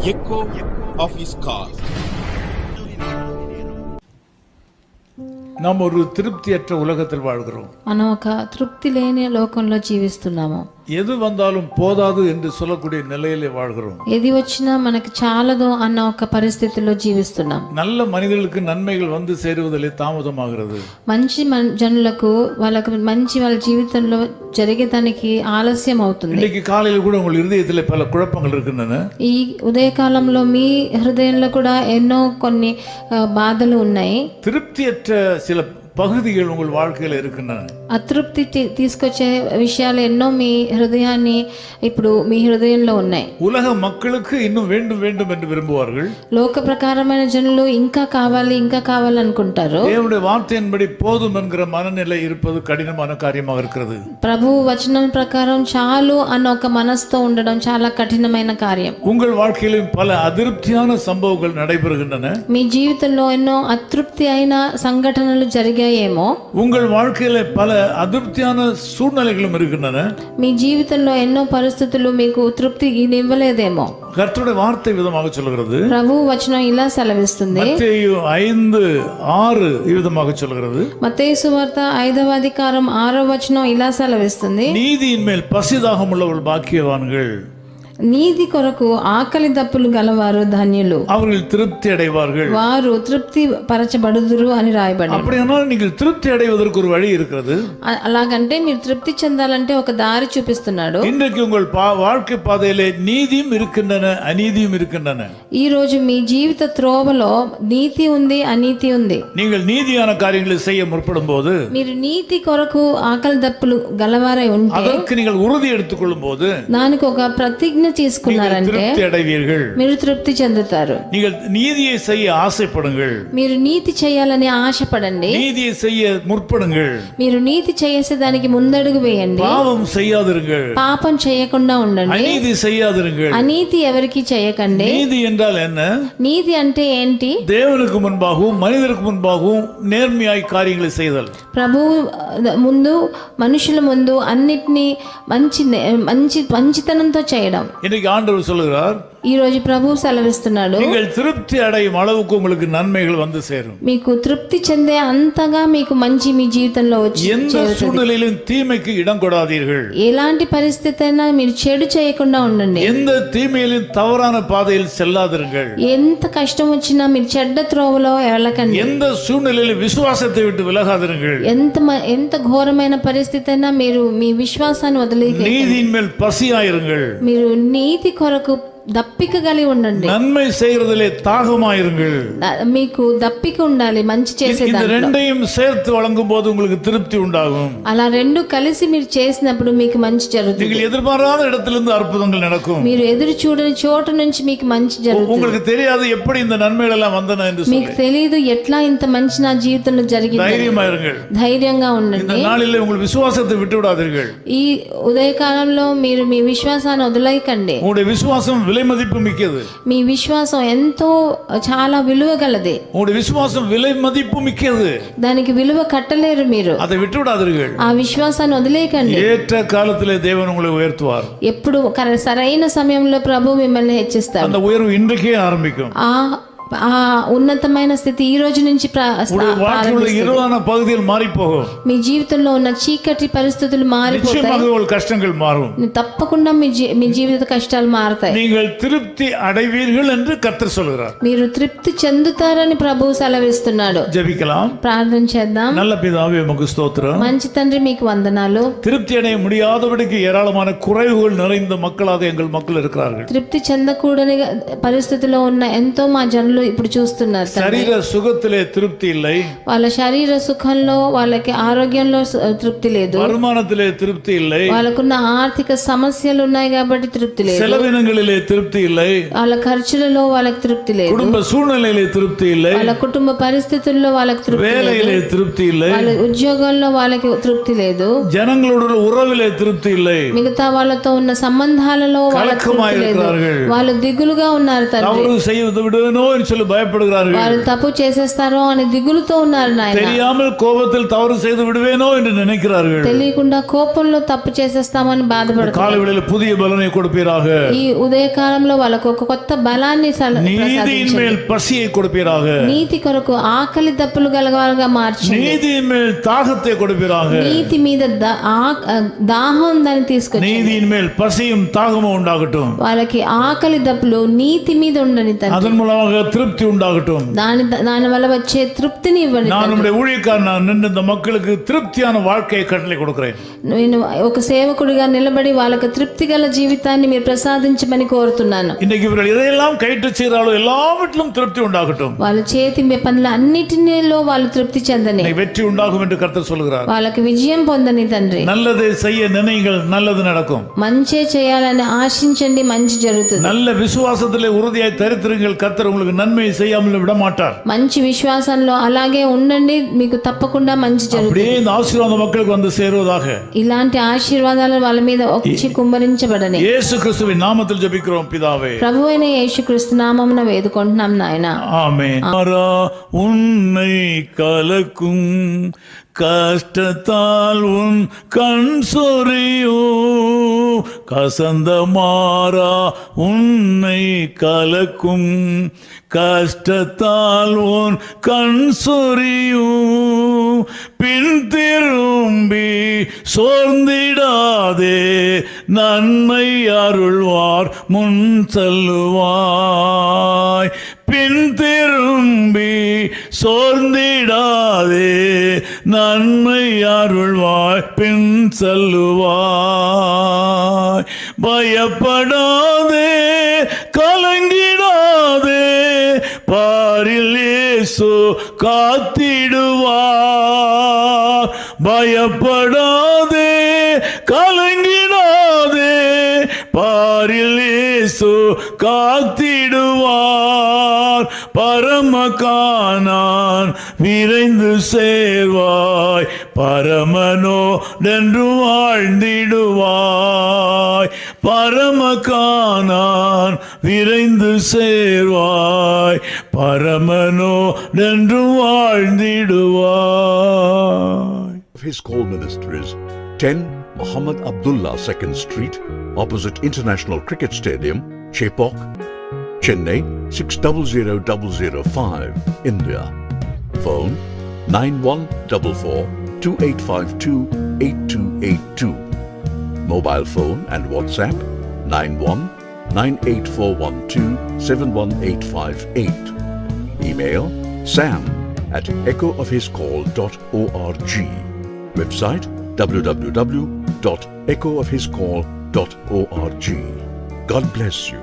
echo of his call. நாம் ஒரு திருப்தியற்ற உலகத்தில் வாழ்கிறோம். మనం ఒక తృప్తి లేని లోకంలో జీవిస్తున్నాము. எது வந்தாலும் போதாது என்று சொல்லக்கூடிய நிலையிலே வாழ்கிறோம். ఏది వచ్చినా మనకి చాలదు అన్న ఒక పరిస్థితిలో జీవిస్తున్నాం. நல்ல மனிதர்களுக்கு நன்மைகள் வந்து சேருவதிலே தாமதமாகிறது. మంచి జనులకు వాళ్ళకి మంచి వాళ్ళ జీవితంలో జరిగేదానికి ఆలస్యం అవుతుంది. இன்னைக்கு காலையில கூட உங்கள் இதயத்திலே பல குழப்பங்கள் இருக்கின்றன. ఈ ఉదయకాలంలో మీ హృదయంలో కూడా ఎన్నో కొన్ని బాధలు ఉన్నాయి. திருப்தியற்ற சில பகுதிகள் உங்கள் வாழ்க்கையில் இருக்கின்றன. అతృప్తి తీసుకొచ్చే విషయాలు ఎన్నో మీ హృదయాన్ని ఇప్పుడు మీ హృదయంలో ఉన్నాయి. உலக மக்களுக்கு இன்னும் வேண்டும் வேண்டும் என்று விரும்புவார்கள். లోక ప్రకారమైన జనులు ఇంకా కావాలి అనుకుంటారు. தேவனுடைய வார்த்தையின்படி போதும் என்கிற மனநிலை இருப்பது கடினமான காரியமாக இருக்கிறது. ప్రభు వచనం ప్రకారం చాలు అన్న ఒక మనసుతో ఉండడం చాలా కఠినమైన కార్యం. உங்கள் வாழ்க்கையிலும் பல அதிருப்தியான சம்பவங்கள் நடைபெறுகின்றன. మీ జీవితంలో ఎన్నో అతృప్తి అయిన సంఘటనలు జరిగాయేమో. உங்கள் வாழ்க்கையில பல அதிருப்தியான சூழ்நிலைகளும் இருக்கின்றன. మీ జీవితంలో ఎన్నో పరిస్థితులు మీకు తృప్తి ఇవ్వలేదేమో. கர்த்தருடைய வார்த்தை விதமாக சொல்கிறது. ప్రభు వచనం ఇలా సెలవిస్తుంది. மத்தேயு 5:6 ఈ విధமாக சொல்கிறது. మత్తయి సువార్త 5వ అధ్యాయం 6వ వచనం ఇలా సెలవిస్తుంది. நீதியின் மேல் பசிதாகம் உள்ளவர்கள் பாக்கியவான்கள். నీతి కొరకు ఆకలి దప్పులు గలవారు ధన్యులు, அவர்கள் திருப்தி அடைவார்கள். వారు తృప్తి పరచబడుదురు అని రాయబడింది. அப்படியானால் நீங்கள் திருப்தி அடைவதற்கு ஒரு வழி இருக்கிறது. అలాగంటే మీరు తృప్తి చెందాలంటే ఒక దారి చూపిస్తున్నాడు. இன்றைக்கு உங்கள் வாழ்க்கை பாதையிலே நீதியும் இருக்கின்றன, அநீதியும் இருக்கின்றன. ఈ రోజు మీ జీవిత త్రోవలో నీతి ఉంది, అనీతి ఉంది. நீங்கள் நீதியான காரியங்களை செய்ய முற்படும் போது, మీరు నీతి కొరకు ఆకలి దప్పులు గలవారై ఉంటే, அதற்கு நீங்கள் உறுதி எடுத்துக்கொள்ளும் போது, దానికి ఒక ప్రతిజ్ఞ తీసుకున్నారంటే మీరు తృప్తి చెందుతారు. நீங்கள் நீதியை செய்ய ஆசைப்படுங்கள். మీరు నీతి చేయాలని ఆశపడండి. நீதியை செய்ய முற்படுங்கள். మీరు నీతి చేసే దానికి ముందడుగు వేయండి. பாவம் செய்யாதிருங்கள். పాపం చేయకుండా ఉండండి. அநீதி செய்யாதிருங்கள். అనీతి ఎవరికి చేయకండి. நீதி என்றால் என்ன? నీతి అంటే ఏంటి? தேவனுக்கு முன்பாகவும் மனிதருக்கு முன்பாகவும் நேர்மையாய் காரியங்களை செய்தல். ప్రభు ముందు మనుషుల ముందు అన్నిటినీ మంచితనంతో చేయడం. இன்னைக்கு ஆண்டவர் சொல்லுகிறார், ఈ రోజు ప్రభు సెలవిస్తున్నాడు, நீங்கள் திருப்தி அடையும் அளவுக்கு உங்களுக்கு நன்மைகள் வந்து சேரும். మీకు తృప్తి చెందే అంతగా మీకు మంచి మీ జీవితంలో వచ్చి எந்த சூழ்நிலையிலும் தீமைக்கு இடம் கொடாதீர்கள். ఎలాంటి పరిస్థితి అయినా మీరు చెడు చేయకుండా ఉండండి. எந்த தீமையிலும் தவறான பாதையில் செல்லாதிருங்கள். ఎంత కష్టం వచ్చినా మీరు చెడ్డ త్రోవలో వెళ్ళకండి. எந்த சூழ்நிலையிலும் விசுவாசத்தை விட்டு விலகாதிருங்கள். ఎంత ఘోరమైన పరిస్థితి అయినా మీరు మీ విశ్వాసాన్ని వదిలేయండి. நீதியின் மேல் பசியாயிருங்கள். మీరు నీతి కొరకు దప్పిక కలిగి ఉండండి. நன்மை செய்யறதிலே தாகமாயிருங்கள். మీకు దప్పిక ఉండాలి మంచి చేసే இந்த దాంట్లో. ரெண்டையும் சேர்த்து வழங்கும் போது உங்களுக்கு திருப்தி உண்டாகும். అలా రెండు కలిసి మీరు చేసినప్పుడు మీకు మంచి జరుగుతుంది. நீங்கள் எதிர்பாராத இடத்திலிருந்து அற்புதங்கள் நடக்கும். మీరు ఎదురు చూడని చోట నుంచి మీకు మంచి జరుగుతుంది. உங்களுக்கு தெரியாது எப்படி இந்த நன்மைகள் எல்லாம் வந்தன என்று சொல்லி. మీకు తెలియదు ఎట్లా ఇంత మంచి నా జీవితంలో జరిగింది. தைரியமாயிருங்கள். ధైర్యంగా இந்த ఉండండి. நாளிலே உங்கள் விசுவாசத்தை விட்டு விடாதீர்கள். ఈ ఉదయకాలంలో మీరు మీ విశ్వాసాన్ని వదిలేయకండి. உங்களுடைய விசுவாசம் விலை மதிப்பு மிக்கது. మీ విశ్వాసం ఎంతో చాలా విలువ గలది. உங்களுடைய விசுவாசம் விலை மதிப்பு மிக்கது. దానికి విలువ కట్టలేరు మీరు. அதை விட்டு விடாதீர்கள். ఆ విశ్వాసాన్ని వదిలేయకండి. ஏற்ற காலத்திலே தேவன் உங்களை உயர்த்துவார். ఎప్పుడు సరైన సమయంలో ప్రభు మిమ్మల్ని హెచ్చిస్తాడు. அந்த உயர்வு இன்றைக்கே ஆரம்பிக்கும். ఆ ఉన్నతమైన స్థితి ఈ రోజు నుంచి இருளான பகுதியில் மாறி போகும். మీ జీవితంలో ఉన్న చీకటి పరిస్థితులు మారిపోతాయి. கஷ்டங்கள் மாறும். తప్పకుండా మీ జీవిత కష్టాలు మారతాయి. நீங்கள் திருப்தி அடைவீர்கள் என்று கர்த்தர் சொல்கிறார். మీరు తృప్తి చెందుతారని ప్రభువు సెలవిస్తున్నాడు. ஜெபிக்கலாம். ప్రార్థన చేద్దాం. நல்ல பிதாவே உமக்கு ஸ்தோத்திரம். మంచి తండ్రి మీకు వందనాలు. திருப்தி அடைய முடியாதபடிக்கு ஏராளமான குறைவுகள் நிறைந்த மக்களாக எங்கள் மக்கள் இருக்கிறார்கள். తృప్తి చెందకూడని పరిస్థితిలో ఉన్న ఎంతో మా జనులు ఇప్పుడు చూస్తున్నారు. శరీర సుఖத்திலே திருப்தி இல்லை. వాళ్ళ శరీర సుఖంలో వాళ్ళకి ఆరోగ్యంలో తృప్తి లేదు. வருமானத்திலே திருப்தி இல்லை. వాళ్ళకున్న ఆర్థిక సమస్యలు ఉన్నాయి కాబట్టి తృప్తి లేదు. செலவினங்களிலே திருப்தி இல்லை. వాళ్ళ ఖర్చులలో వాళ్ళకి తృప్తి లేదు. குடும்ப சூழ்நிலையிலே திருப்தி இல்லை. వాళ్ళ కుటుంబ పరిస్థితుల్లో వాళ్ళకి తృప్తి లేదు. வேலையிலே திருப்தி இல்லை. వాళ్ళ ఉద్యోగంలో వాళ్ళకి తృప్తి లేదు. జనங்களோட உறவிலே திருப்தி இல்லை. మిగతా వాళ్ళతో ఉన్న సంబంధాలలో వాళ్ళకి తృప్తి లేదు. వాళ్ళు దిగులుగా ఉన్నారు తండ్రి. తవరు செய்வது விடுவேனோ சொல்லி பயப்படுகிறார்கள். వారు తప్పు చేసేస్తారో అని దిగులుతో ఉన్నారు నాయన. தெரியாமல் கோபத்தில் தவறு செய்து விடுவேனோ என்று நினைக்கிறார்கள். తెలియకుండా కోపంలో తప్పు చేసేస్తామని బాధపడుతున్నారు. காலைவேளையில் புதிய பலனை கொடுப்பீராக. ఈ ఉదయ కాలంలో వాళ్ళకు ఒక కొత్త బలాన్ని நீதியின் மேல் பசியை கொடுப்பீராக. నీతి కొరకు ఆకలి దప్పులు గలవారుగా మార్చండి. நீதியின் மேல் தாகத்தை கொடுப்பீராக. నీతి మీద దాహం ఉందని తీసుకొచ్చి நீதியின் மேல் பசியும் தாகமும் உண்டாகட்டும். వాళ్ళకి ఆకలి దప్పులు నీతి మీద ఉండని తండ్రి. அதன் மூலமாக திருப்தி உண்டாகட்டும். దాని వల్ల వచ్చే తృప్తిని ఇవ్వండి. நான் நம்முடைய ஊழியக்காரன் நின்று இந்த மக்களுக்கு திருப்தியான வாழ்க்கையை கட்டளை கொடுக்கிறேன். నేను ఒక సేవకుడిగా నిలబడి వాళ్ళకి తృప్తి గల జీవితాన్ని మీరు ప్రసాదించమని కోరుతున్నాను. இன்னைக்கு இவர்கள் எதையெல்லாம் கைட்டு செய்கிறாளோ எல்லாவற்றிலும் திருப்தி உண்டாகட்டும். వాళ్ళ చేతి పనులు అన్నిటిలో వాళ్ళు తృప్తి చెందని வெற்றி உண்டாகும் என்று கர்த்தர் சொல்கிறார். వాళ్ళకి విజయం పొందని తండ్రి. நல்லதை செய்ய நினைங்கள், நல்லது நடக்கும். మంచి చేయాలని ఆశించండి, మంచి జరుగుతుంది. நல்ல விசுவாசத்திலே உறுதியாய் தரித்திருங்கள், கர்த்தர் உங்களுக்கு நன்மை செய்யாமல் விட மாட்டார். మంచి విశ్వాసంలో అలాగే ఉండండి, మీకు తప్పకుండా మంచి జరుగుతుంది. அப்படியே இந்த ஆசீர்வாதம் மக்களுக்கு வந்து சேருவதாக. ఇలాంటి ఆశీర్వాదాలు వాళ్ళ మీద వచ్చి కుమ్మరించబడని இயேசு கிறிஸ்துவின் நாமத்தில் ஜெபிக்கிறோம் பிதாவே. ప్రభువైన యేసుక్రీస్తు నామమున వేడుకుంటున్నాం నాయన. ஆமென். உன்னை கலக்கும் கஷ்டத்தால் உன் கண் சொறியோ, கசந்த மாறா உன்னை கலக்கும் கஷ்டத்தால் உன் கண் சொறியோ, பின் திரும்பி சோர்ந்திடாதே, நன்மை அருள்வார் முன் செல்லுவாய். பின் திரும்பி சோர்ந்திடாதே, நன்மை அருள்வாய் பின் செல்லுவாய். பயப்படாதே, கலங்கிடாதே, பாரில் இயேசு காத்திடுவார். பயப்படாதே, கலங்கிடாதே, பாரில் இயேசு காத்திடுவார். பரமகானான் விரைந்து சேர்வாய், பரமனோடென்று வாழ்ந்திடுவாய். பரமகானான் விரைந்து Servai, பரமனோடென்று வாழ்ந்திடுவாய். His call ministries 10 Muhammad Abdullah 2nd Street, opposite International Cricket Stadium, Chepauk, Chennai 600005, India. Phone 914428528282. Mobile phone and WhatsApp 919841271858. Email sam@echoofhiscall.org. Website www.echoofhiscall.org. God bless you.